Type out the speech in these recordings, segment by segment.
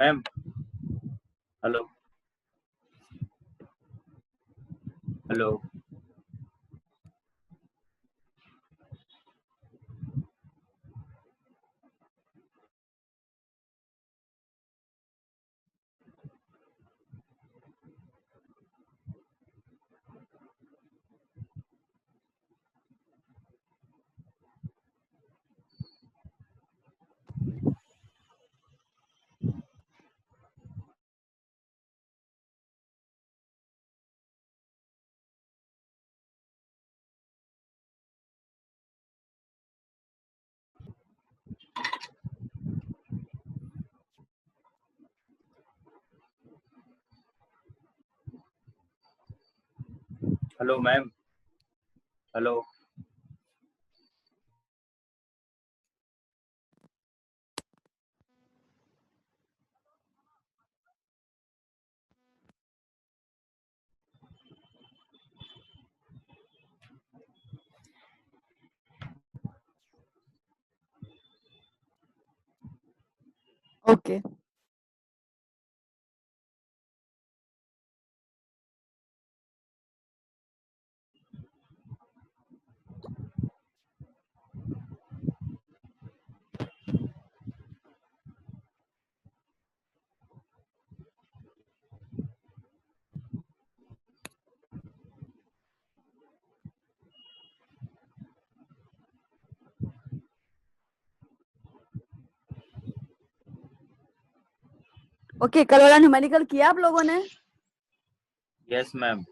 Ma'am hello hello hello ma'am hello okay okay कल वाला numerical किया आप लोगों ने? यस मैम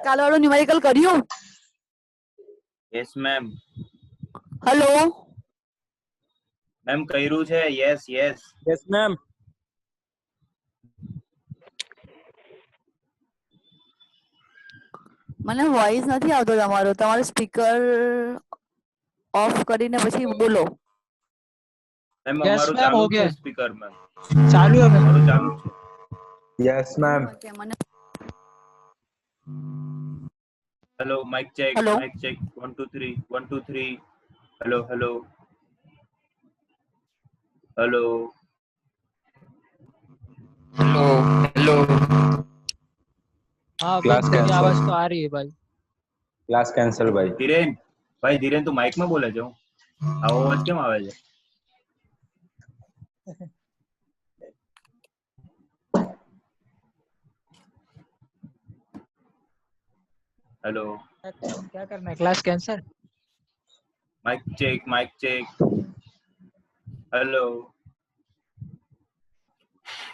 कल वाला न्यूमेरिकल करियो? यस मैम हेलो मैम કર્યું છે યસ યસ यस मैम મને વોઇસ નથી આવતો તમારો. તમારો સ્પીકર ઓફ કરીને પછી બોલો. मैम Yes, અમારું ma'am, ચાલુ हो જ गया છે સ્પીકર मैम चालू है मैम અમારું ચાલુ છે यस मैम ઓકે મને hello mic check hello 1 2 3 1 2 3 hello hello hello hello hello हाँ क्लास भाई तेरी कैंसल आवाज तो आ रही है भाई क्लास कैंसल भाई ધીરેન ભાઈ ધીરેન તું માઇક માં બોલે છે હું આવો અવાજ કેમ આવે છે हेलो क्या करना है क्लास कैंसर mic check hello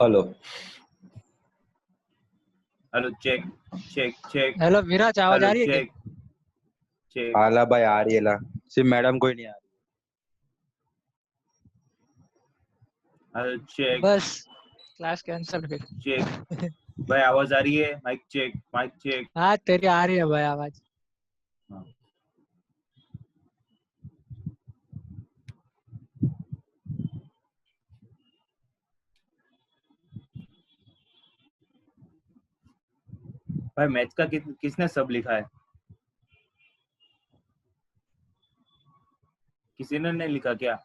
hello hello check check check hello Viraj आवाज आ हेलो रही है क्या चेक चेक आला भाई आ रही है ला सिर्फ मैडम कोई नहीं आ रही हेलो चेक बस क्लास कैंसर फिर चेक भाई आवाज आ रही है माइक चेक हाँ तेरी आ रही है भाई आवाज हाँ। भाई मैथ्स का किसने सब लिखा है किसी ने नहीं लिखा क्या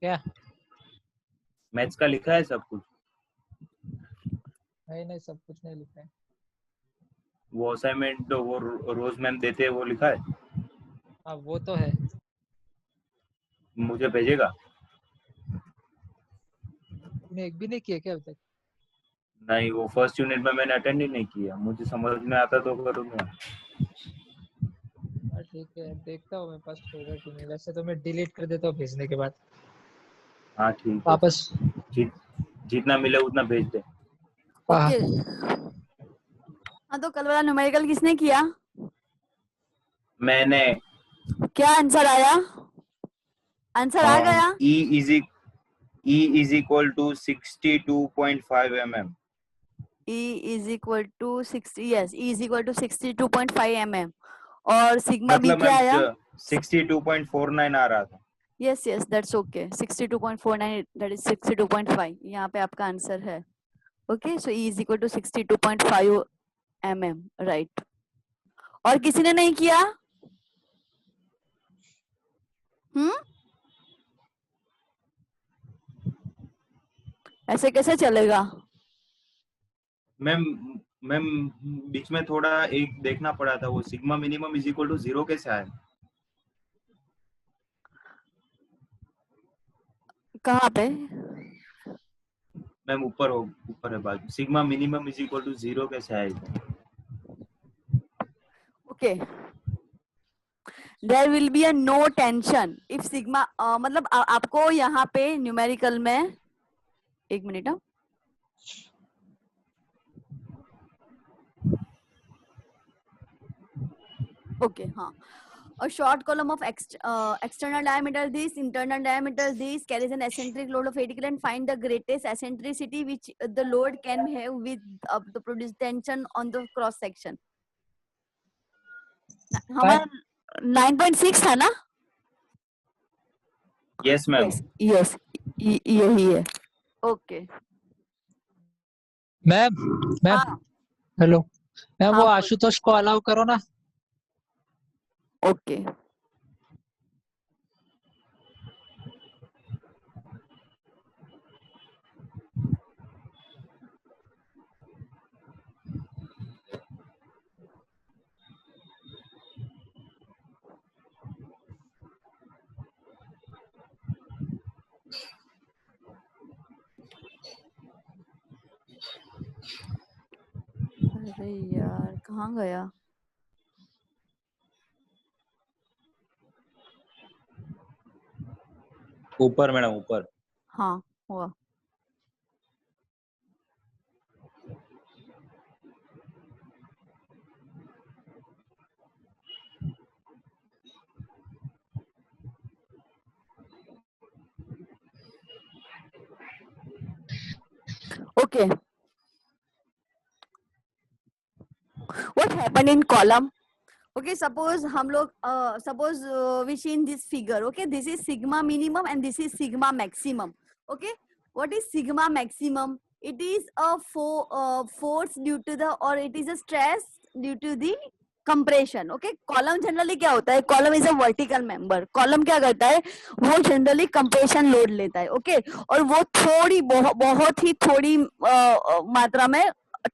क्या मैथ्स का लिखा है सब कुछ नहीं नहीं सब कुछ नहीं लिखा है वो असाइनमेंट वो रोज मैम देते हैं वो लिखा है हाँ वो तो है मुझे भेजेगा तूने एक भी नहीं किया क्या अभी तक नहीं वो फर्स्ट यूनिट में मैंने अटेंड ही नहीं किया मुझे समझ में आता तो करूंगा हाँ ठीक है देखता हूँ मेरे पास होगा कि नहीं वैसे तो मैं डिलीट कर देता हूँ भेजने के बाद हाँ ठीक है वापस जितना मिले उतना भेज दे ओके हाँ तो कल वाला न्यूमेरिकल किसने किया? मैंने क्या आंसर आया? आंसर आ गया? E is equal to 62.5 mm E is equal to 60 yes E is equal to 62.5 mm और सिग्मा बी मतलब क्या आया? 62.49 आ रहा था yes yes that's okay 62.49 that is 62.5 यहाँ पे आपका आंसर है. Okay so E is equal to 62.5 mm right. और किसी ने नहीं किया? ऐसे कैसे चलेगा? मैम मैम बीच में थोड़ा एक देखना पड़ा था, वो sigma minimum is equal to 0 कैसे आया? कहाँ पे? मैम ऊपर है बाजू, sigma minimum is equal to 0 कैसे आएगा? Okay, there will be a no tension if sigma, मतलब आपको यहाँ पे न्यूमेरिकल में, एक मिनट, ओके, हाँ, a short column of external diameter this, internal diameter this, carries an eccentric load of 80 kN, and find the greatest eccentricity which the load can have with the produced tension on the cross section. हमारा 9.6 था ना? Yes ma'am. Yes, यही है। Okay ma'am हाँ hello ma'am, वो हाँ, आशुतोष को allow करो ना। ओके अरे यार कहाँ गया? ऊपर मैडम, ऊपर। हाँ हुआ। Okay, what happened in column? Okay, suppose हम लोग suppose we see in this figure, okay, this is sigma minimum and this is sigma maximum. Okay, what is sigma maximum? It is a force due to the, or it is a stress due to the compression. Okay, column generally क्या होता है? Column is a vertical member. Column क्या करता है? वो generally compression load लेता है. Okay, और वो थोड़ी बहुत ही थोड़ी मात्रा में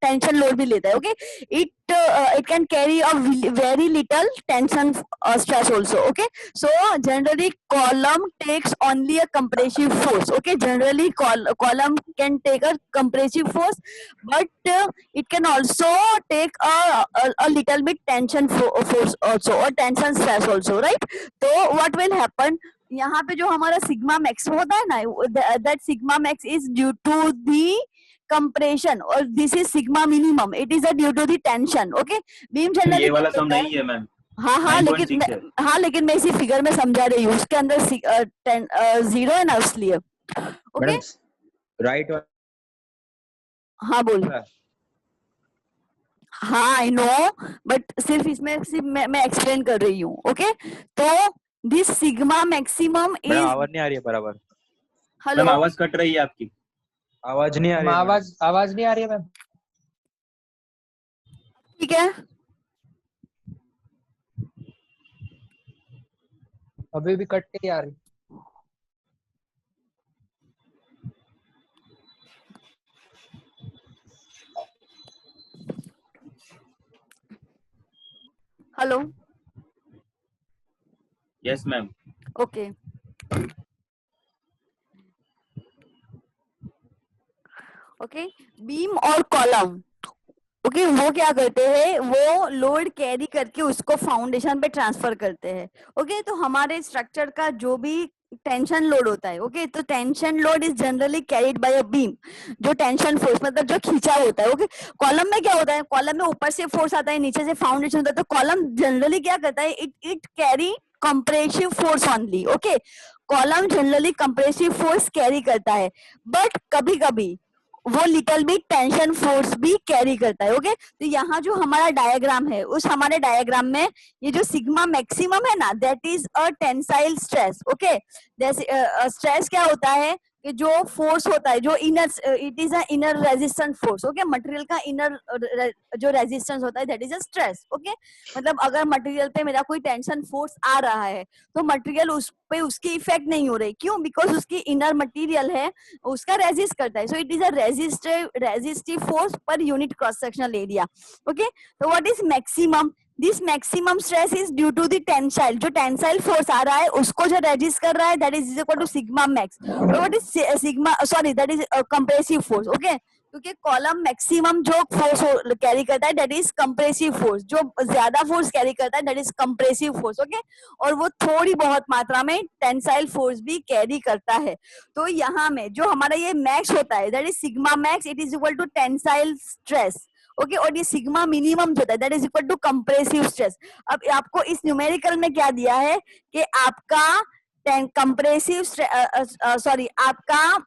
टेंशन लोड भी लेता है. Okay, it can carry a very little tension stress also. Okay, so generally column takes only a compressive force. Okay, generally column can take a compressive force, but it can also take a little bit tension force also, or tension stress also, right? So what will happen, यहाँ पे जो हमारा sigma max होता है ना, that sigma max is due to the compression, or this is sigma minimum, it is a due to the tension. Okay, beam ये generally वाला सम नहीं है मैम। हाँ 9.6 है। लेकिन मैं इसी फिगर में समझा रही हूँ, उसके अंदर 0 है ना, इसलिए। ओके मैडम राइट हाँ बोल। हाँ आई नो, बट सिर्फ इसमें मैं एक्सप्लेन कर रही हूँ. ओके, तो दिस सिग्मा मैक्सिमम इज, आवाज नहीं आ रही है बराबर। हेलो मैम आवाज कट रही है आपकी। आवाज नहीं आ रही है। आवाज नहीं आ रही है मैम। ठीक है, अभी भी कट के आ रही। Hello yes ma'am. Okay, okay, beam और कॉलम, ओके, वो क्या करते हैं, वो लोड कैरी करके उसको फाउंडेशन पे ट्रांसफर करते हैं. ओके, तो हमारे स्ट्रक्चर का जो भी टेंशन लोड होता है, ओके, तो tension load is generally carried by a beam, जो टेंशन फोर्स मतलब जो खींचा होता है. ओके, कॉलम में क्या होता है, कॉलम में ऊपर से फोर्स आता है, नीचे से फाउंडेशन होता है, तो कॉलम जनरली क्या करता है, it carry compressive force only. Okay, column generally compressive force carry करता है, बट कभी कभी वो लिटिल बिट टेंशन फोर्स भी कैरी करता है. ओके, तो यहाँ जो हमारा डायग्राम है, उस हमारे डायग्राम में ये जो सिग्मा मैक्सिमम है ना, that is a tensile stress. Okay, जैसे स्ट्रेस क्या होता है कि जो फोर्स होता है, जो inner, it is a inner resistant force, okay. Material का इनर जो रेजिस्टेंस होता है that is a stress, okay. मतलब अगर मटेरियल पे मेरा कोई टेंशन फोर्स आ रहा है तो मटेरियल उस पे उसकी इफेक्ट नहीं हो रही, क्यों? बिकॉज उसकी इनर मटेरियल है, उसका रेजिस्ट करता है, so it is a resistive force per unit cross sectional area, okay. तो what is maximum? This maximum stress is due to the tensile, जो टेंसाइल फोर्स आ रहा है उसको जो रेजिस्ट कर रहा है that is equal to sigma max. What is sigma, sorry that is compressive force, okay. क्योंकि कॉलम मैक्सिमम जो फोर्स कैरी करता है दैट इज कंप्रेसिव फोर्स, जो ज्यादा फोर्स कैरी करता है that is compressive force, okay. और वो थोड़ी बहुत मात्रा में टेंसाइल फोर्स भी कैरी करता है। तो यहाँ में जो हमारा ये मैक्स होता है that is sigma max, it is equal to tensile stress, okay. और ये सिग्मा मिनिमम जो होता है that is equal to compressive stress. अब आपको इस न्यूमेरिकल में क्या दिया है कि आपका कंप्रेसिव, सॉरी, आपका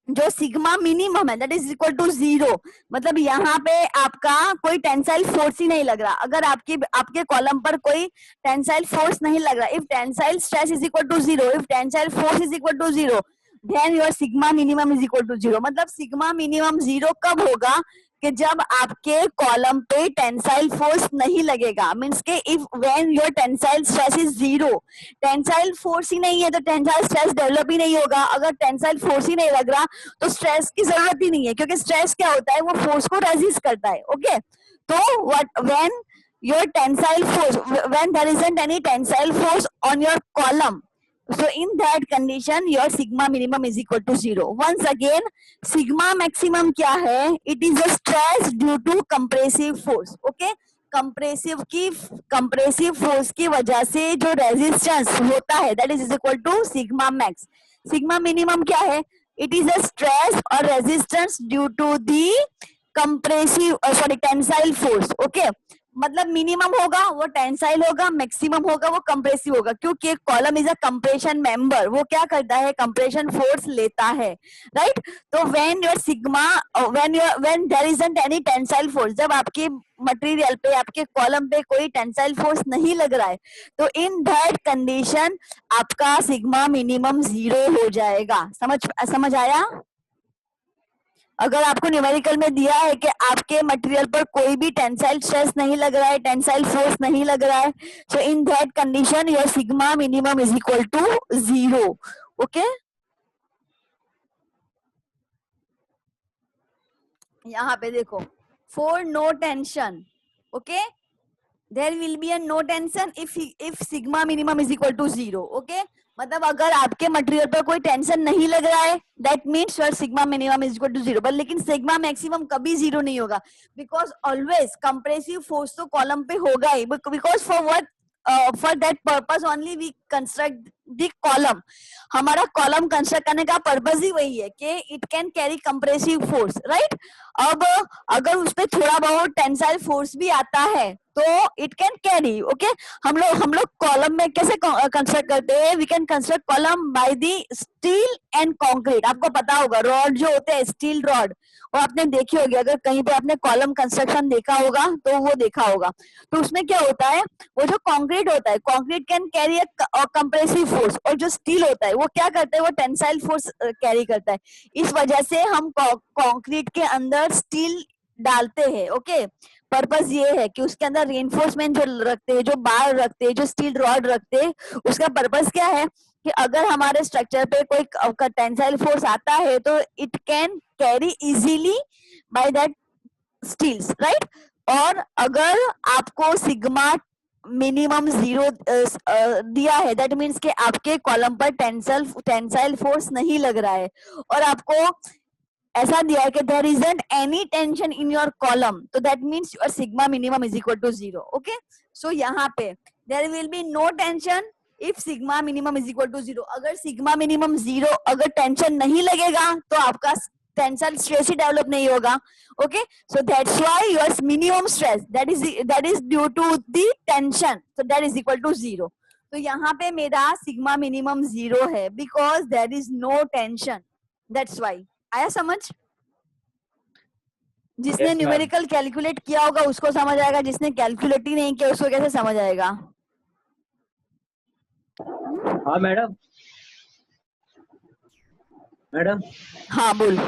जो सिग्मा मिनिमम है दैट इज इक्वल टू 0, मतलब यहाँ पे आपका कोई टेंसाइल फोर्स ही नहीं लग रहा। अगर आपके कॉलम पर कोई टेंसाइल फोर्स नहीं लग रहा, if tensile stress is equal to 0, if tensile force is equal to 0, then your sigma minimum is equal to 0। मतलब सिग्मा मिनिमम 0 कब होगा? कि जब आपके कॉलम पे टेंसाइल फोर्स नहीं लगेगा, मींस के if when your tensile stress is 0, tensile force ही नहीं है तो टेंसाइल स्ट्रेस डेवलप ही नहीं होगा। अगर टेंसाइल फोर्स ही नहीं लग रहा तो स्ट्रेस की जरूरत ही नहीं है, क्योंकि स्ट्रेस क्या होता है? वो फोर्स को रेजिस्ट करता है, ओके। तो what when your tensile force, when there isn't any tensile force on your column, so in that condition your sigma minimum is equal to 0. once again sigma maximum क्या है? it is a stress due to compressive force, okay। Compressive force की वजह से जो resistance होता है that is equal to sigma max. Sigma minimum क्या है? इट इज अ स्ट्रेस और resistance due to the compressive, sorry, tensile force, okay. मतलब मिनिमम होगा वो टेंसाइल होगा, मैक्सिमम होगा वो कंप्रेसिव होगा, क्योंकि column is a compression member, वो क्या करता है? कंप्रेशन फोर्स लेता है, राइट। तो when your sigma, when there isn't any tensile force, जब आपके मटेरियल पे, आपके कॉलम पे कोई टेंसाइल फोर्स नहीं लग रहा है, तो इन दैट कंडीशन आपका सिग्मा मिनिमम 0 हो जाएगा। समझ आया? अगर आपको न्यूमेरिकल में दिया है कि आपके मटेरियल पर कोई भी टेंसाइल स्ट्रेस नहीं लग रहा है, टेंसाइल फोर्स नहीं लग रहा है, so in that condition your sigma minimum is equal to 0, okay. यहाँ पे देखो, for no tension, okay, there will be a no tension if sigma minimum is equal to 0, okay. मतलब अगर आपके मटेरियल पर कोई टेंशन नहीं लग रहा है that means your sigma minimum is equal to 0, but लेकिन सिग्मा मैक्सिमम कभी 0 नहीं होगा, बिकॉज ऑलवेज कंप्रेसिव फोर्स तो कॉलम पे होगा ही, because for that purpose only we construct the column. हमारा कॉलम कंस्ट्रक्ट करने का पर्पस ही वही है कि it can carry compressive force, right. अब अगर उस पर थोड़ा बहुत टेंसाइल फोर्स भी आता है तो इट कैन कैरी, ओके। हम लोग कॉलम में कैसे कंस्ट्रक्ट करते हैं? We can construct column by the steel and concrete. आपको पता होगा रॉड जो होते हैं, स्टील रॉड, वो आपने देखी होगी, अगर कहीं पे आपने कॉलम कंस्ट्रक्शन देखा होगा तो वो देखा होगा। तो उसमें क्या होता है? वो जो कंक्रीट होता है, concrete can carry a compressive force, और जो स्टील होता है वो क्या करता है? वो टेंसाइल फोर्स कैरी करता है। इस वजह से हम कंक्रीट के अंदर स्टील डालते हैं, ओके। पर्पस ये है कि उसके अंदर रेनफोर्समेंट जो रखते हैं, जो बार रखते हैं, जो स्टील रॉड रखते हैं, उसका पर्पस क्या है कि अगर हमारे स्ट्रक्चर पे कोई टेंसाइल फोर्स आता है तो it can carry easily by that steels, right. और अगर आपको सिग्मा मिनिमम 0 दिया है दैट मीन्स कि आपके कॉलम पर टेंसाइल फोर्स नहीं लग रहा है, और आपको ऐसा दिया है कि there isn't any tension in your column, तो that means your sigma minimum is equal to 0, okay. So यहाँ पे there will be no tension if sigma minimum is equal to 0। अगर सिग्मा मिनिमम 0, अगर टेंशन नहीं लगेगा तो आपका tensile stress ही develop नहीं होगा, okay. So that's why your minimum stress that is due to the tension, so that is equal to 0। तो यहाँ पे मेरा सिग्मा मिनिमम 0 है because there is no tension, that's why. आया समझ? जिसने Yes, न्यूमेरिकल कैलकुलेट किया होगा उसको समझ आएगा, जिसने कैलकुलेट ही नहीं किया उसको कैसे समझ आएगा? हाँ मैडम। मैडम हाँ बोल।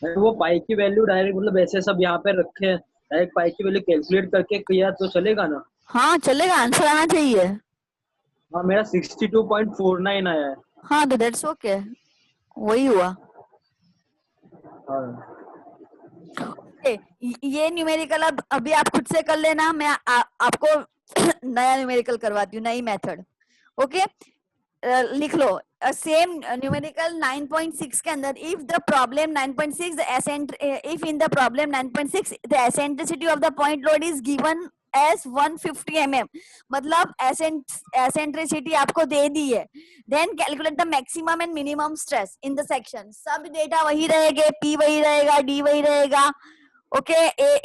वो पाई की वैल्यू डायरेक्ट मतलब ऐसे सब यहाँ पे रखे हैं, डायरेक्ट पाई की वैल्यू कैलकुलेट करके किया तो चलेगा ना? हाँ चलेगा, आंसर आना चाहिए। हाँ मेरा 62.49 आया है। हाँ तो दैट्स ओके, वही हुआ। हाँ ये न्यूमेरिकल अब अभी आप खुद से कर लेना, मैं आपको नया न्यूमेरिकल करवाती हूँ, नई मेथड। ओके लिख लो सेम न्यूमेरिकल 9.6 के अंदर, if the problem 9.6 if in the problem 9.6 the eccentricity of the point load is given as 150 mm, मतलब एसेंट्रिसिटी आपको दे दी है। Then calculate the maximum and minimum stress in the section. सब data वही रहेंगे, पी वही रहेगा, डी वही रहेगा, ओके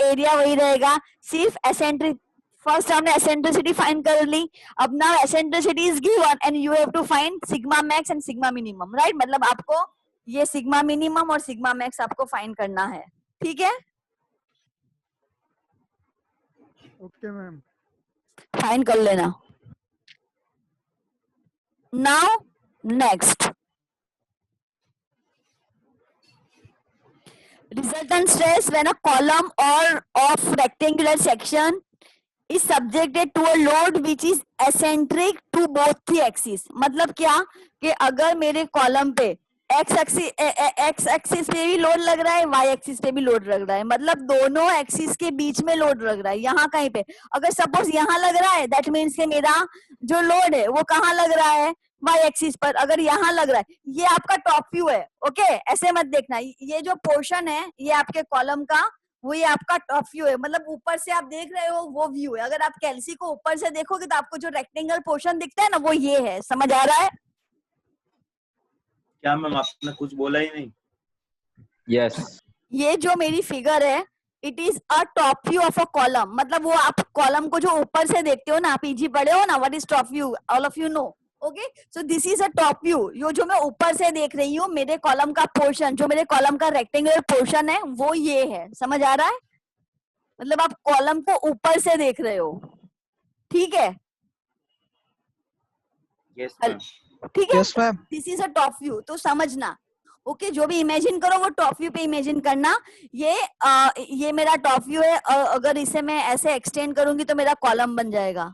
एरिया वही रहेगा, सिर्फ एसेंट्रिक फर्स्ट हमने एसेंट्रिसिटी फाइंड कर ली, अब now eccentricity is given and you have to find sigma max and sigma minimum, right? मतलब आपको ये सिग्मा मिनिमम और सिग्मा मैक्स आपको फाइंड करना है, ठीक है? Okay ma'am. फाइंड कर लेना। Now next, resultant stress when a column or of rectangular section is subjected to a load which is eccentric to both the axes। मतलब क्या कि अगर मेरे कॉलम पे एक्स एक्सिस पे भी लोड लग रहा है, वाई एक्सिस पे भी लोड लग रहा है, मतलब दोनों एक्सिस के बीच में लोड लग रहा है, यहाँ कहीं पे अगर सपोज यहाँ लग रहा है दैट मीन्स कि मेरा जो लोड है वो कहाँ लग रहा है, वाई एक्सिस पर। अगर यहाँ लग रहा है, ये आपका टॉप व्यू है, ओके ऐसे मत देखना, ये जो पोर्शन है ये आपके कॉलम का, वो ये आपका टॉप व्यू है, मतलब ऊपर से आप देख रहे हो वो व्यू है। अगर आप कैल्सी को ऊपर से देखोगे तो आपको जो रेक्टेंगल पोर्शन दिखता है ना वो ये है, समझ आ रहा है? क्या मैम आपने कुछ बोला ही नहीं? यस ये जो मेरी फिगर है it is a top view of a column, मतलब वो आप कॉलम को जो ऊपर से देखते हो ना, आप पीजी पढ़े हो ना, what is top view, all of you know, okay? So this is a top view. ये जो मैं ऊपर से देख रही हूँ, मेरे कॉलम का पोर्शन, जो मेरे कॉलम का रेक्टेंगुलर पोर्शन है वो ये है, समझ आ रहा है? मतलब आप कॉलम को ऊपर से देख रहे हो, ठीक है? Yes ma'am. ठीक है, yes ma'am. This is a top view, तो समझना, ओके? जो भी इमेजिन करो वो टॉप व्यू पे इमेजिन करना। ये मेरा टॉप व्यू है, अगर इसे मैं ऐसे एक्सटेंड करूंगी तो मेरा कॉलम बन जाएगा।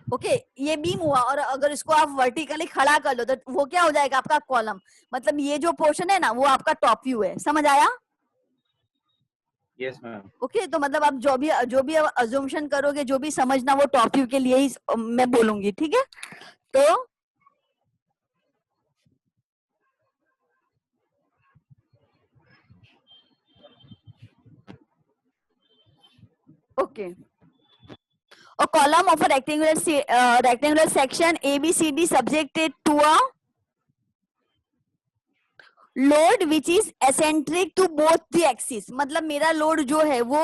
ओके ये बीम हुआ, और अगर इसको आप वर्टिकली खड़ा कर लो तो वो क्या हो जाएगा, आपका कॉलम। मतलब ये जो पोर्शन है ना वो आपका टॉप व्यू है, समझ आया? Yes ma'am. ओके तो मतलब आप जो भी अजम्पशन करोगे, जो भी समझना, वो टॉप व्यू के लिए ही मैं बोलूंगी, ठीक है? तो okay, a column of a rectangular section ABCD subjected to a load which is eccentric to both the axis। मतलब मेरा लोड जो है वो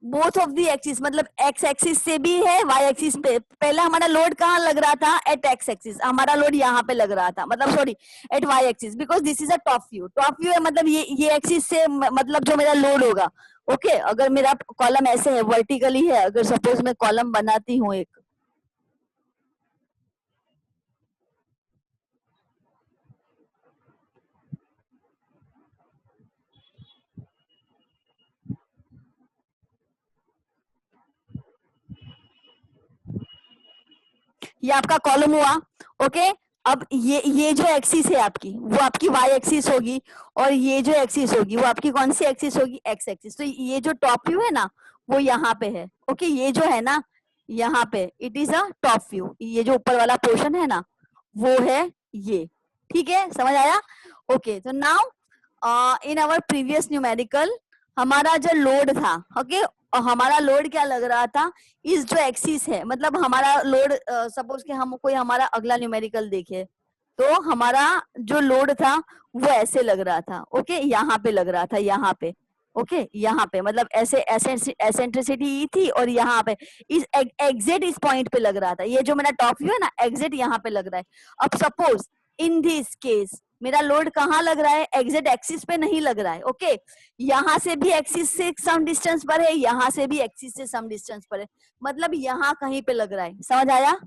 both of the axis, मतलब x एक्सिस से भी है, y एक्सिस पे। पहले हमारा लोड कहाँ लग रहा था, एट x एक्सिस, हमारा लोड यहाँ पे लग रहा था, मतलब sorry at y axis, because this is a top view. Top view है मतलब ये एक्सिस से मतलब जो मेरा लोड होगा, ओके अगर मेरा कॉलम ऐसे है, वर्टिकली है, अगर सपोज मैं कॉलम बनाती हूँ एक, ये आपका कॉलम हुआ, ओके? अब ये जो एक्सिस है आपकी, वो आपकी वाई एक्सिस होगी, और ये जो एक्सिस होगी वो आपकी कौन सी एक्सिस होगी, एक्स एक्सिस। तो ये जो टॉप व्यू है ना वो यहाँ पे है, ओके? ये जो है ना यहाँ पे, it is a top view. ये जो ऊपर वाला पोर्शन है ना वो है ये, ठीक है? समझ आया? ओके तो now in our previous numerical हमारा जो लोड था, ओके हमारा लोड क्या लग रहा था, इस जो एक्सिस है, मतलब हमारा लोड सपोज कि हम कोई हमारा अगला न्यूमेरिकल देखे तो हमारा जो लोड था वो ऐसे लग रहा था, ओके यहाँ पे लग रहा था, यहाँ पे, ओके यहाँ पे, मतलब ऐसे एसेंट्रिसिटी थी, और यहाँ पे इस एग्जैक्ट इस पॉइंट पे लग रहा था। ये जो मेरा टॉप व्यू है ना, एग्जैक्ट यहाँ पे लग रहा है। अब सपोज इन दिस केस मेरा लोड कहाँ लग रहा है, एग्जैक्ट एक्सिस पे नहीं लग रहा है। ओके, यहाँ से भी एक्सिस से सम डिस्टेंस पर है, यहाँ से भी एक्सिस से सम डिस्टेंस पर है, मतलब यहाँ कहीं पे लग रहा है। समझ आया?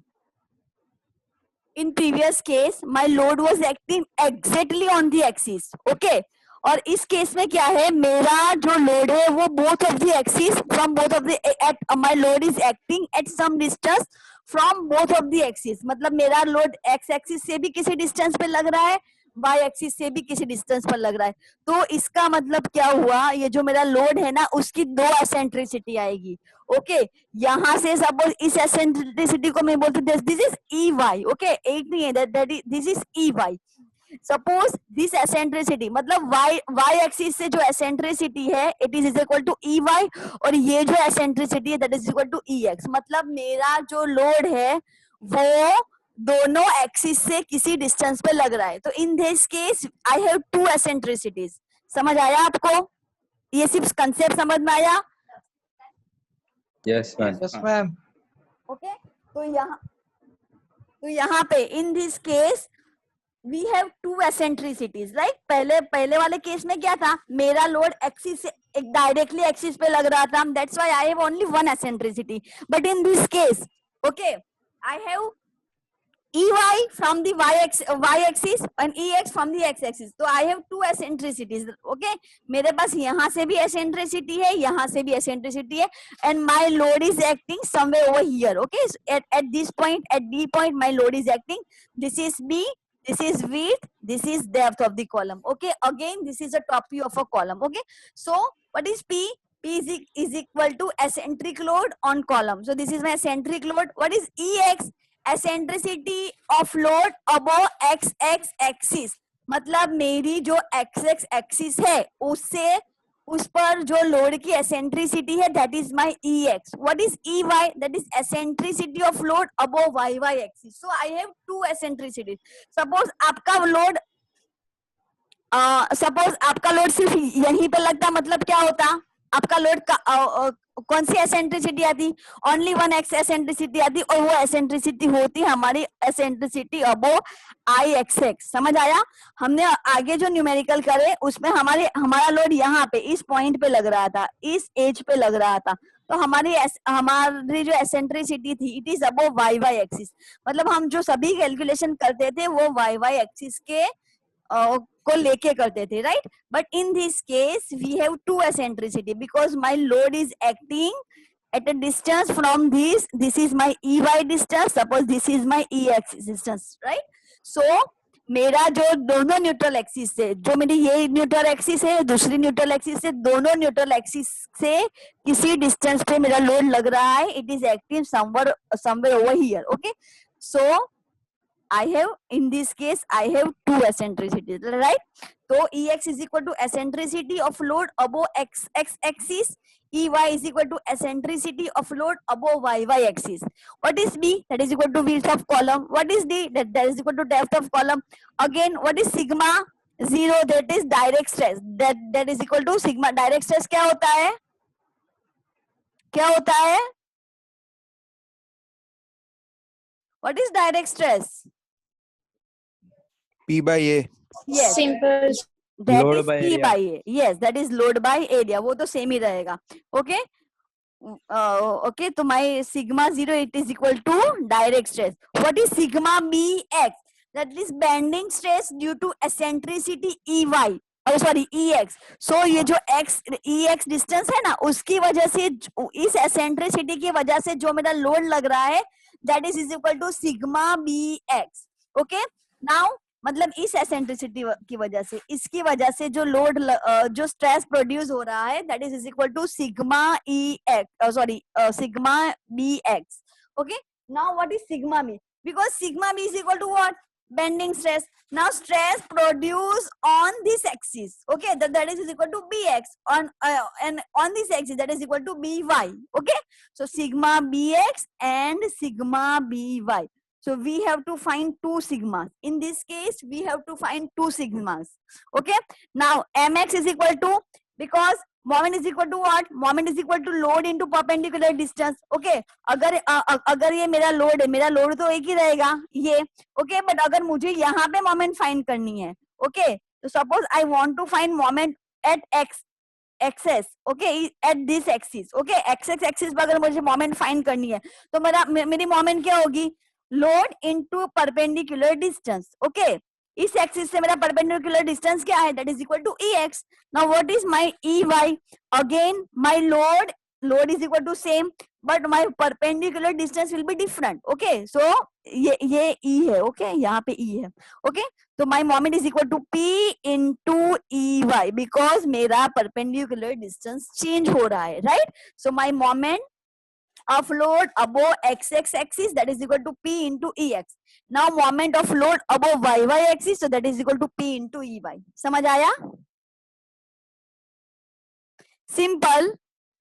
In previous case my load was acting exactly on the axis. Okay, और इस केस में क्या है, मेरा जो लोड है वो both of the axis from both of the at my load is acting at some distance from both of the axis, मतलब मेरा लोड एक्स एक्सिस से भी किसी डिस्टेंस पे लग रहा है, वाई एक्सिस से भी किसी डिस्टेंस पर लग रहा है। तो इसका मतलब क्या हुआ, ये जो मेरा लोड है ना उसकी दो एसेंट्रिसिटी आएगी। ओके, यहाँ से सपोज इस एसेंट्रिसिटी को मैं बोलती हूँ this is E Y. Okay, एक नहीं है, this is E Y. Suppose this eccentricity मतलब वाई एक्सिस से जो एसेंट्रिसिटी है it is equal to E Y, और ये जो एसेंट्रिसिटी है that is equal to E X. मतलब मेरा जो लोड है वो दोनों एक्सिस से किसी डिस्टेंस पे लग रहा है। तो in this case I have two eccentricities. समझ आया आपको? ये सिर्फ कंसेप्ट समझ में आया? Yes, ma'am. Yes ma'am. Okay, तो यहाँ पे in this case we have two eccentricities, right? पहले वाले केस में क्या था, मेरा लोड एक्सिस से एक डायरेक्टली एक्सिस पे लग रहा था, that's why I have only one eccentricity. But in this case okay I have EY from the y axis and EX from the x axis, तो I have two eccentricities. Okay, मेरे पास यहाँ से भी eccentricity है, यहाँ से भी eccentricity है, and my load is acting somewhere over here. Okay, so at this point, at D point, my load is acting. This is B, this is width, this is depth of the column. Okay, again this is a top view of a column. Okay, so what is P? P is equal to eccentric load on column. So this is my eccentric load. What is EX? Eccentricity of load above x x axis, मतलब मेरी जो x x axis है उससे उस पर जो load की eccentricity है that is my E X. What is E Y? That is eccentricity of load above Y Y axis. So I have two eccentricity. Suppose आपका लोड सिर्फ यहीं पे लगता, मतलब क्या होता, आपका लोड का कौन सी एसेंट्रिसिटी आती? ओनली वन एक्स एसेंट्रिसिटी आती, और वो एसेंट्रिसिटी होती हमारी एसेंट्रिसिटी अबोव आई एक्स एक्स. समझ आया? हमने आगे जो न्यूमेरिकल करे उसमें हमारा लोड यहाँ पे इस पॉइंट पे लग रहा था, इस एज पे लग रहा था, तो हमारी जो एसेंट्रिसिटी थी it is above Y Y axis. मतलब हम जो सभी कैलकुलेशन करते थे वो वाई वाई एक्सिस के को लेके करते थे, right? But in this case we have two eccentricity because my load is acting at a distance from this is my EY distance, suppose this is my EX distance, right? So मेरा जो दोनों neutral axis से, जो मेरी ये neutral axis है, दूसरी neutral axis से, दोनों न्यूट्रल एक्सिस से किसी डिस्टेंस पे मेरा लोड लग रहा है, it is active somewhere over here. Okay, so I have, in this case, I have two eccentricities, right? So EX is equal to eccentricity of load above x axis. EY is equal to eccentricity of load above y axis. What is B? That is equal to width of column. What is D? That is equal to depth of column. Again, what is sigma 0? That is direct stress. That is equal to sigma. Direct stress क्या होता है? क्या होता है? What is direct stress? P by A. Yes. Simple. That Load is by P area. by A. Yes, that is load by area. वो तो same ही रहेगा. Okay. Okay. तो my sigma 0 it is equal to direct stress. What is sigma BX? That is bending stress due to eccentricity EY. Oh sorry, EX. So ये जो EX distance है ना, उसकी वजह से, इस एसेंट्रिसिटी की वजह से जो मेरा लोड लग रहा है that is equal to sigma BX. Okay. Now मतलब इस एसेंट्रिसिटी की वजह से, इसकी वजह से जो लोड जो स्ट्रेस प्रोड्यूस हो रहा है that is equal to sigma sigma BX. Okay, now what is sigma B? Because sigma B is equal to what? Bending stress. Now stress produce on this axis, okay, that is equal to BX on this axis that is equal to BY. Okay, so sigma BX and sigma BY. So we have to find two sigmas. In this case, we have to find two sigmas. Okay. Now mx is equal to, because moment is equal to what? Moment is equal to load into perpendicular distance. Okay. अगर ये मेरा load है, मेरा load तो एक ही रहेगा ये. Okay. But अगर मुझे यहाँ पे moment find करनी है, Okay, so suppose I want to find moment at x axes, okay, at this axis, okay, axes axis पर अगर मुझे मोमेंट फाइंड करनी है तो मेरी मोमेंट क्या होगी, load into perpendicular distance, okay, इस एक्सिस से मेरा परपेंडिकुलर डिस्टेंस क्या है, that is equal to E x. Now what is my e y, again my load is equal to same but my perpendicular distance will be different, okay, so ये e है, okay, यहाँ पे ई है, okay, तो my moment is equal to P into e y because मेरा perpendicular distance change हो रहा है, right. So my moment of load above x axis, that is equal to p into ex. Now moment of load above y axis, so that is equal to p into ey. समझ आया? Simple.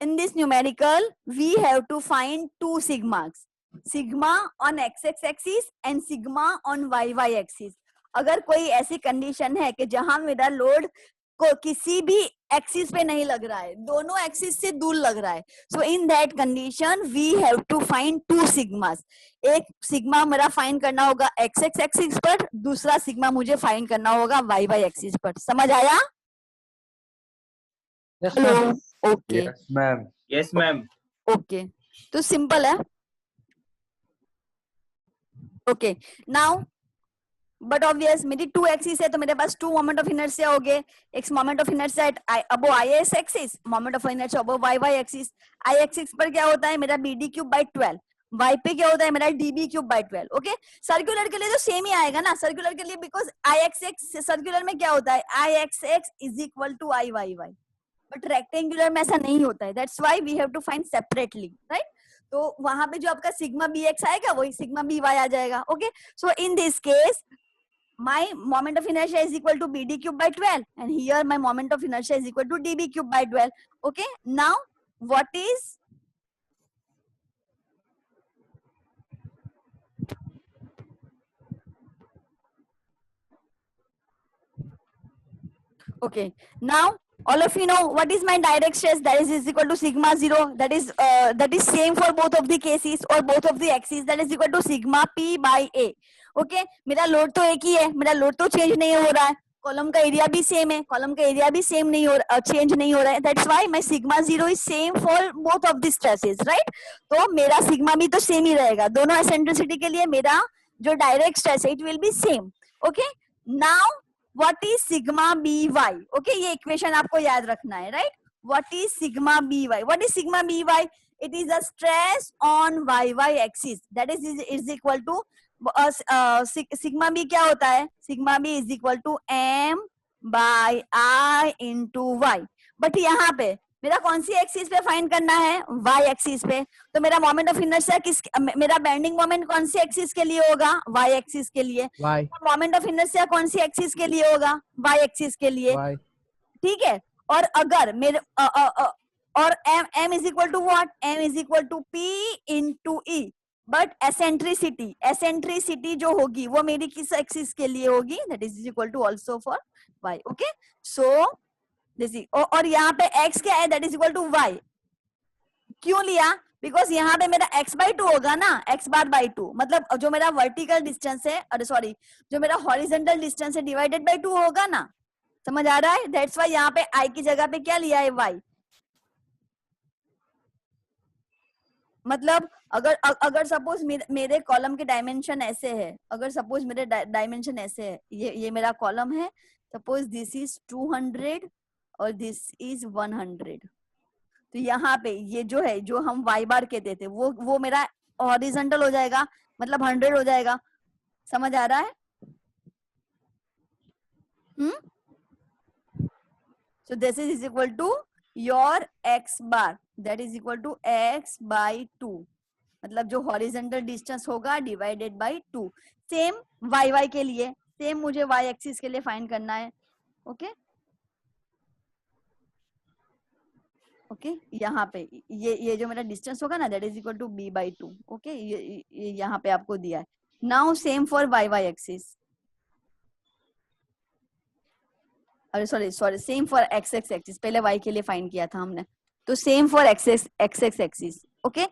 In this numerical we have to find two sigmas, sigma on x axis and sigma on y axis. अगर कोई ऐसी condition है कि जहां मेरा load को किसी भी एक्सिस पे नहीं लग रहा है, दोनों एक्सिस से दूर लग रहा है, so in that condition we have to find two sigmas. एक सिग्मा मेरा फाइंड करना होगा एक्स एक्सिस पर, दूसरा सिग्मा मुझे फाइंड करना होगा वाई वाई एक्सिस पर. समझ आया? Yes, hello, ma'am. Okay, Yes, ma'am. Yes, ma'am. Okay, तो सिंपल है. ओके, नाउ बट ऑब्वियस मेरी टू एक्सिस है तो मेरे पास टू मोमेंट ऑफ इनर्शिया हो गए. एक moment of inertia at about I S axis, moment of inertia about y Y axis. I axis पर क्या होता है मेरा b d cube by 12, y पे क्या होता है मेरा d b cube by 12. Okay, circular के लिए तो सेम ही आएगा ना, सर्कुलर के लिए because I x x circular में क्या होता है I x x is equal to I y y, but rectangular में ऐसा नहीं होता है, that's why we have to find separately, right. तो वहां पे जो आपका सिग्मा बी एक्स आएगा वही सिग्मा बी वाई आ जाएगा. Okay, so in this case my moment of inertia is equal to bd cube by 12 and here my moment of inertia is equal to db cube by 12. Okay, now what is okay, now all of you know what is my direct stress, that is equal to sigma 0, that is same for both of the cases or both of the axes, that is equal to sigma p by a. Okay, मेरा load तो एक ही है, मेरा load तो change नहीं हो रहा है, कॉलम का एरिया भी सेम है, कॉलम का एरिया भी सेम नहीं हो रहा, चेंज नहीं हो रहा है, that's why my sigma 0 is same for both of the stresses, right. तो मेरा सिग्मा भी तो सेम ही रहेगा, दोनों एसेंट्रिसिटी के लिए मेरा जो डायरेक्ट स्ट्रेस है it will be same. Okay, now what is sigma B y. Okay, ये इक्वेशन आपको याद रखना है, right. What is sigma B y, what is sigma B y, it is a stress on y Y axis, that is equal to sigma b क्या होता है, sigma b is equal to M by I into y. But यहाँ पे मेरा कौन सी axis पे find करना है, वाई एक्सिस पे. तो मेरा मोमेंट ऑफ इनर्शिया किस, मेरा बेंडिंग मोमेंट कौन सी एक्सिस के लिए होगा, वाई एक्सिस के लिए. मोमेंट ऑफ इनर्शिया कौन सी एक्सिस के लिए होगा, वाई एक्सिस के लिए, ठीक है. और अगर मेरे और m is equal to what, m is equal to p into e, but eccentricity जो होगी वो मेरी किस एक्सिस के लिए होगी, that is equal to also for y. Okay, so this और यहाँ पे x क्या है, that is equal to y. क्यों लिया, बिकॉज यहाँ पे मेरा x बाई 2 होगा ना, x बार बाई 2, मतलब जो मेरा वर्टिकल डिस्टेंस है, अरे सॉरी, जो मेरा हॉरिजॉन्टल डिस्टेंस है डिवाइडेड बाई 2 होगा ना. समझ आ रहा है? दैट्स व्हाई यहाँ पे I की जगह पे क्या लिया है, y. मतलब अगर सपोज मेरे कॉलम के डायमेंशन ऐसे है, अगर सपोज मेरे डायमेंशन ऐसे है, ये मेरा कॉलम है, सपोज दिस इज 200 और दिस इज 100, तो यहाँ पे ये जो है, जो हम y बार कहते थे, वो मेरा हॉरिजॉन्टल हो जाएगा, मतलब 100 हो जाएगा. समझ आ रहा है? So this is equal to your x bar, that is equal to x by 2, मतलब जो हॉरिजॉन्टल डिस्टेंस होगा divided by 2. Same y y के लिए, सेम मुझे वाई एक्सिस के लिए फाइंड करना है. ओके, ओके, यहाँ पे ये जो मेरा डिस्टेंस होगा ना, that is equal to b by 2. Okay, ये यहाँ पे आपको दिया है. Now same for y Y axis, अरे sorry same for x x axis, पहले y के लिए फाइंड किया था हमने, तो same for x x axis. Okay,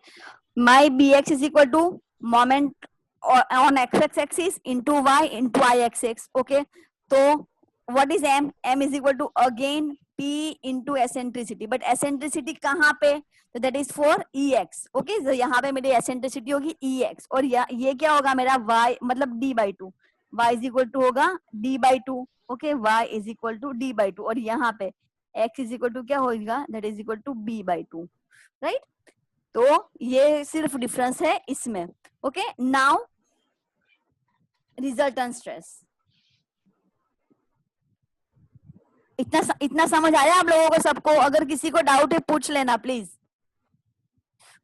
my bx is equal to moment on x x axis into y into I x x. Okay, तो what is m? M is equal to again p into eccentricity, but eccentricity कहाँ पे? तो that is for ex. Okay, so यहाँ पे मेरी eccentricity होगी ex, और ये क्या होगा मेरा y, मतलब d by 2. y is equal to होगा d by 2. Okay, y is equal to d by 2, और यहाँ पे x is equal to क्या होगा? that is equal to b by 2, right? तो ये सिर्फ डिफरेंस है इसमें. Okay, now resultant stress. इतना समझ आया आप लोगों को सबको? अगर किसी को डाउट है पूछ लेना प्लीज,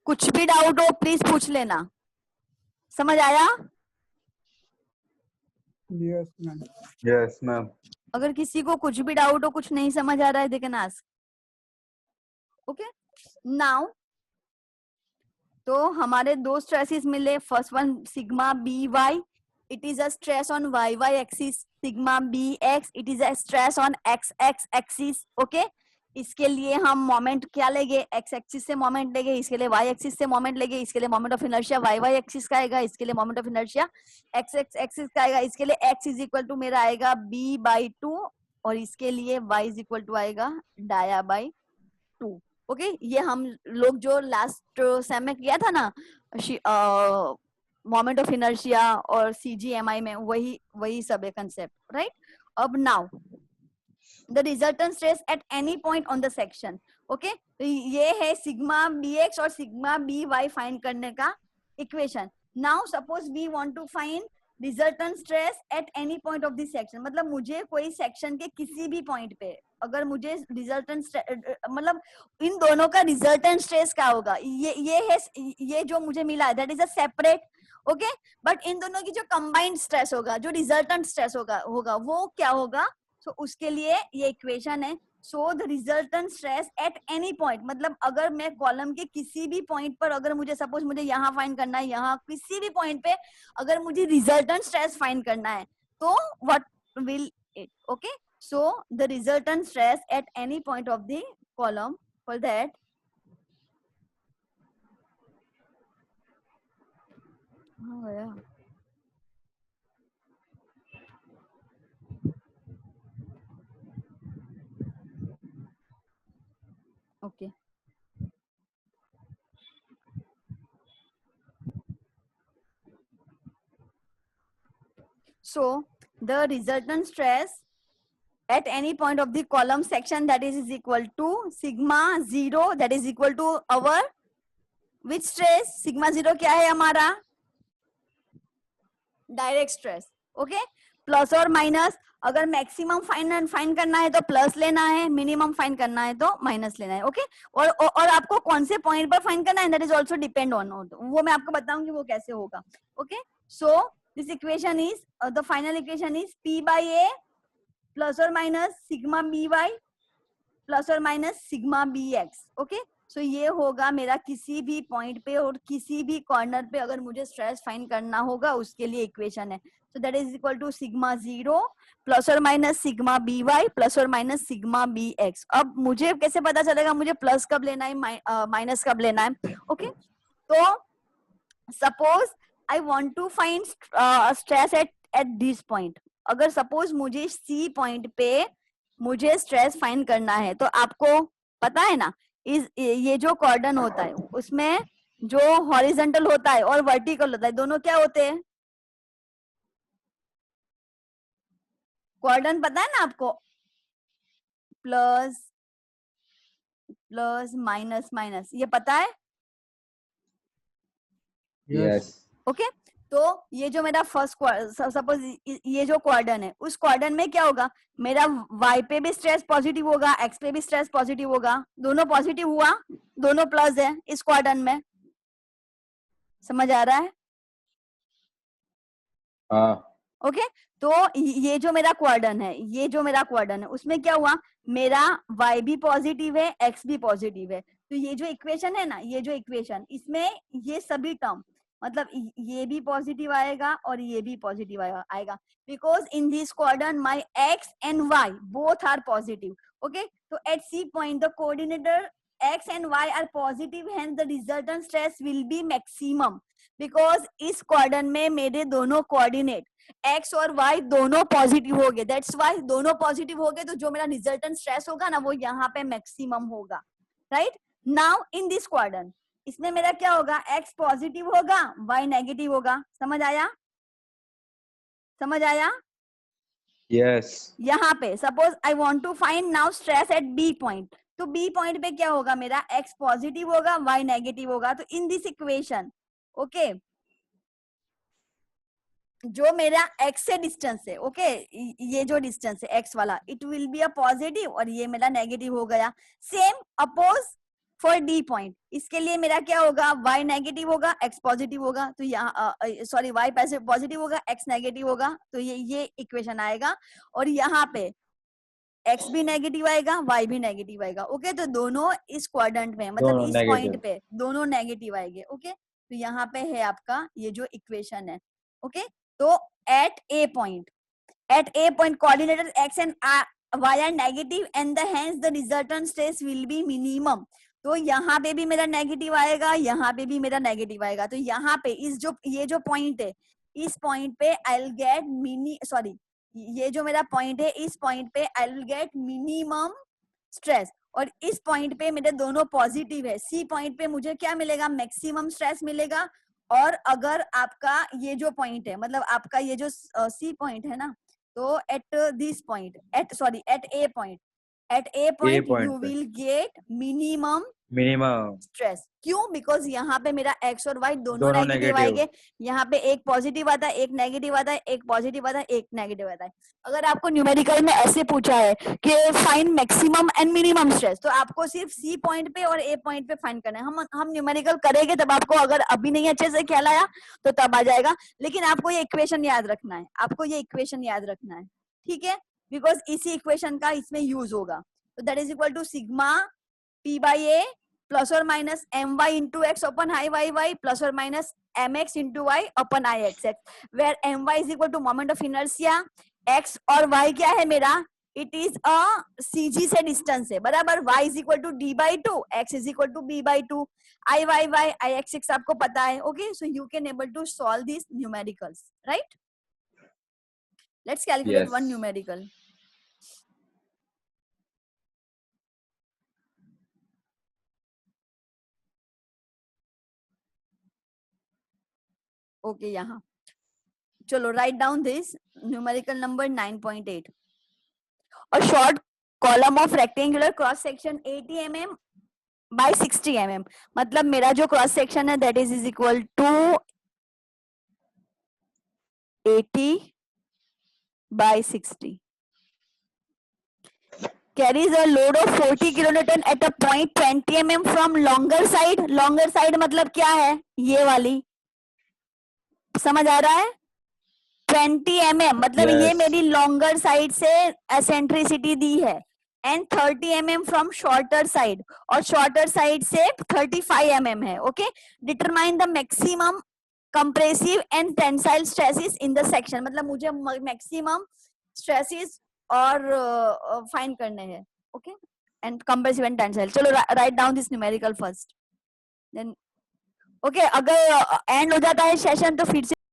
कुछ भी डाउट हो प्लीज पूछ लेना. समझ आया? Yes, ma'am. Yes, ma'am. अगर किसी को कुछ भी डाउट हो, कुछ नहीं समझ आ रहा है, they can ask. Okay, now तो हमारे दो स्ट्रेसेस मिले. First one sigma B y, it is a stress on y Y axis. Sigma B x, it is a stress on x x axis. Okay, इसके लिए हम moment क्या लेंगे? X axis से मोमेंट लेंगे, इसके लिए वाई एक्सिस से मोमेंट लेंगे. इसके लिए moment of inertia y Y axis का आएगा, इसके लिए moment of inertia x x axis का आएगा. इसके लिए एक्स इज इक्वल टू मेरा आएगा बी बाई 2, और इसके लिए वाई इज इक्वल टू आएगा डाया बाई 2. ओके, ये हम लोग जो लास्ट सेम में किया था ना, मोमेंट ऑफ इनर्शिया और सीजीएमआई में, वही सब है कंसेप्ट, राइट? अब now the resultant stress at any point on the section. Okay, तो ये है सिग्मा बी एक्स और सिग्मा बी वाई फाइंड करने का equation. Now suppose we want to find resultant stress at any point of this section. मतलब मुझे कोई section के किसी भी पॉइंट पे अगर मुझे रिजल्टेंट, मतलब इन दोनों का रिजल्टेंट स्ट्रेस क्या होगा, ये है, ये जो मुझे मिला है that is a separate. Okay, but in दोनों की जो कंबाइंड स्ट्रेस होगा, जो रिजल्टेंट स्ट्रेस होगा वो क्या होगा? सो उसके लिए ये इक्वेशन है. So the resultant stress at any point, मतलब अगर मैं कॉलम के किसी भी पॉइंट पर, अगर मुझे सपोज मुझे यहाँ फाइंड करना है, यहाँ किसी भी पॉइंट पे अगर मुझे रिजल्टेंट स्ट्रेस फाइंड करना है, तो what will it? Okay, so the resultant stress at any point of the column, for that गया. Okay. So the resultant stress at any point of the column section, that is equal to sigma 0, that is equal to our which stress? Sigma 0 क्या है हमारा? Direct stress. Okay, plus और minus. अगर maximum find करना है तो plus लेना है, मिनिमम फाइंड करना है तो माइनस लेना है. ओके, और आपको कौन से पॉइंट पर फाइंड करना है, that is also depend on, वो मैं आपको बताऊंगी वो कैसे होगा. Okay, so this equation is, the final equation is P by A plus और minus sigma B Y plus और minus sigma B X. Okay, so ये होगा मेरा किसी भी पॉइंट पे और किसी भी कॉर्नर पे अगर मुझे स्ट्रेस फाइंड करना होगा उसके लिए इक्वेशन है. So that is equal to sigma 0 plus और minus sigma B Y plus और माइनस सिग्मा बी एक्स. अब मुझे कैसे पता चलेगा मुझे प्लस कब लेना है, माइनस कब लेना है? ओके, तो suppose I want to find stress at this point. अगर सपोज मुझे सी पॉइंट पे मुझे स्ट्रेस फाइंड करना है, तो आपको पता है ना, ये जो कॉर्डन होता है उसमें जो हॉरिजॉन्टल होता है और वर्टिकल होता है, दोनों क्या होते हैं? क्वाड्रेंट पता है ना आपको? प्लस प्लस माइनस माइनस, ये पता है? Yes. ओके, तो ये जो मेरा फर्स्ट, सपोज ये जो क्वाड्रेंट है, उस क्वाड्रेंट में क्या होगा? मेरा y पे भी स्ट्रेस पॉजिटिव होगा, x पे भी स्ट्रेस पॉजिटिव होगा, दोनों पॉजिटिव हुआ, दोनों प्लस है इस क्वाड्रेंट में. समझ आ रहा है? हाँ. ओके, तो ये जो मेरा क्वाड्रेंट है, ये जो मेरा क्वाड्रेंट है, उसमें क्या हुआ? मेरा y भी पॉजिटिव है, x भी पॉजिटिव है. तो ये जो इक्वेशन है ना, ये जो इक्वेशन, इसमें ये सभी टर्म, मतलब ये भी पॉजिटिव आएगा और ये भी पॉजिटिव आएगा, because in this quadrant my x and y both are positive. Okay, तो at C point the coordinator x and y are positive, hence the resultant stress will be maximum, because इस quadrant में मेरे दोनों coordinate x और Y दोनों positive हो गए, that's why दोनों पॉजिटिव हो गए, तो जो मेरा रिजल्टेंट स्ट्रेस होगा ना वो यहाँ पे मैक्सिमम होगा, right. Now in this quadrant इसमें मेरा क्या होगा, एक्स पॉजिटिव होगा, वाई नेगेटिव होगा, समझ आया, समझ आया। Yes. यहाँ पे suppose I want to find now stress at B point, तो बी पॉइंट पे क्या होगा, मेरा एक्स पॉजिटिव होगा, वाई नेगेटिव होगा, तो इन दिस इक्वेशन ओके जो मेरा एक्स से डिस्टेंस है, ओके ये जो डिस्टेंस है एक्स वाला, it will be a positive और ये मेरा नेगेटिव हो गया। Same suppose for D point, इसके लिए मेरा क्या होगा, y नेगेटिव होगा, x पॉजिटिव होगा, तो यहाँ सॉरी y पॉजिटिव होगा, x नेगेटिव होगा, तो ये इक्वेशन आएगा, और यहाँ पे x भी नेगेटिव आएगा, y भी नेगेटिव आएगा, ओके तो दोनों इस क्वाड्रेंट में मतलब दोनों इस negative। पॉइंट पे दोनों नेगेटिव आएंगे, ओके तो यहाँ पे है आपका ये जो इक्वेशन है, ओके तो at A point coordinates x and y are negative and the hence the resultant stress will be minimum, तो यहाँ पे भी मेरा नेगेटिव आएगा, यहाँ पे भी मेरा नेगेटिव आएगा, तो यहाँ पे इस जो ये जो पॉइंट है इस पॉइंट पे आई विल गेट ये जो मेरा पॉइंट है इस पॉइंट पे I will get minimum stress, और इस पॉइंट पे मेरे दोनों पॉजिटिव है, सी पॉइंट पे मुझे क्या मिलेगा, मैक्सिमम स्ट्रेस मिलेगा। और अगर आपका ये जो पॉइंट है मतलब आपका ये जो सी पॉइंट है ना, तो at this point at A point you पे। विल गेट मिनिमम स्ट्रेस, क्यों, बिकॉज यहाँ पे मेरा एक्स और वाई दोनों नेगेटिव आएंगे, यहाँ पे एक पॉजिटिव आता है, एक नेगेटिव आता है, एक पॉजिटिव आता है, एक नेगेटिव आता है। अगर आपको न्यूमेरिकल में ऐसे पूछा है कि find maximum and minimum stress, तो आपको सिर्फ सी पॉइंट पे और ए पॉइंट पे फाइंड करना है। हम न्यूमेरिकल करेंगे तब आपको, अगर अभी नहीं अच्छे से ख्याल आया तो तब आ जाएगा, लेकिन आपको ये इक्वेशन याद रखना है, आपको ये इक्वेशन याद रखना है, ठीक है, बिकॉज इसी इक्वेशन का इसमें यूज होगा। तो that is equal to sigma P by A plus or minus my into x upon I y plus or minus mx into y upon ixx, where my is equal to moment of inertia, x और y क्या है मेरा, it is a cg से distance है बराबर, y is equal to d by 2, x is equal to b by 2, I y y ixx आपको पता है, okay, so you can able to solve these numericals, right? Let's calculate Yes. one numerical. Okay यहाँ चलो write down this numerical number 9.8, a short column of rectangular cross section 80 mm by 60 mm, मतलब मेरा जो cross section है that is equal to 80 by 60, carries a load of 40 kilonewton at a point 20 mm from longer side मतलब क्या है, ये वाली, समझ आ रहा है, 20 mm मतलब Yes. ये मेरी लॉन्गर साइड से एसेंट्रिसिटी दी है, and 30 mm from shorter side, और शॉर्टर साइड से 35 mm है, okay. Determine the maximum compressive and tensile stresses in the section, मतलब मुझे मैक्सिमम स्ट्रेसेस और फाइंड करने हैं, ओके, एंड कंप्रेसिव एंड टेंसाइल। चलो write down this numerical first, then okay अगर एंड हो जाता है सेशन तो फिर से